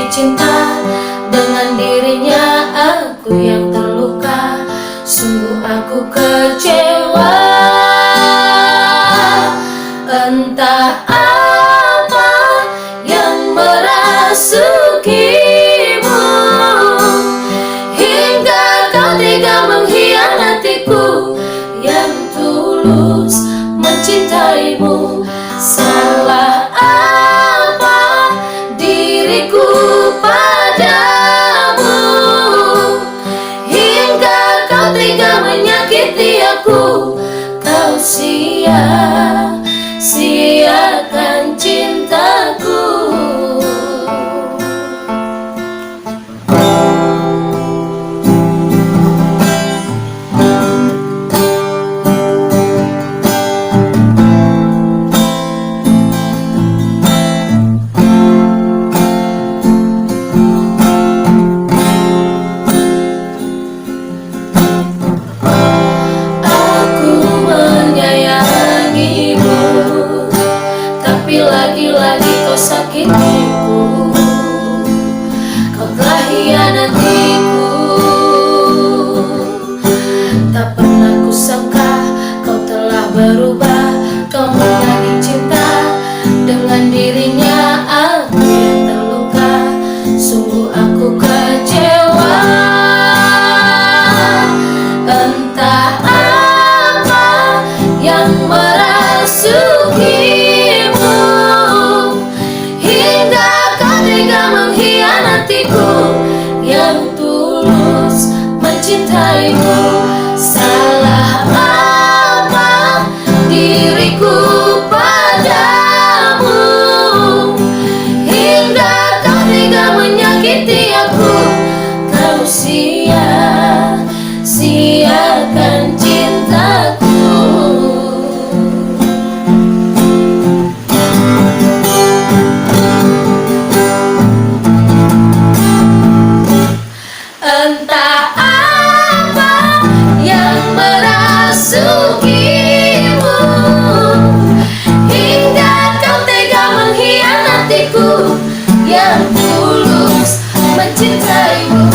cinta dengan dirinya, aku yang terluka. Sungguh aku kecewa. Entah apa yang merasukimu hingga kau tega mengkhianatiku yang tulus mencintaimu. Salah apa diriku padamu hingga kau tega menyakiti aku? Kau sia-siakan cintaku. Lagi-lagi kau sakitiku, kau telah hianatiku. Tak pernah kusangka kau telah berubah. Kau menjadi cinta dengan dirinya, aku yang terluka. Sungguh aku kecewa. Entah apa yang merasuki yang tulus mencintaimu. Salah apa diriku padamu hingga kau tega menyakiti aku? Kau sia-siakan cintaku. Entah apa yang merasukimu hingga kau tega mengkhianatiku yang tulus mencintaimu.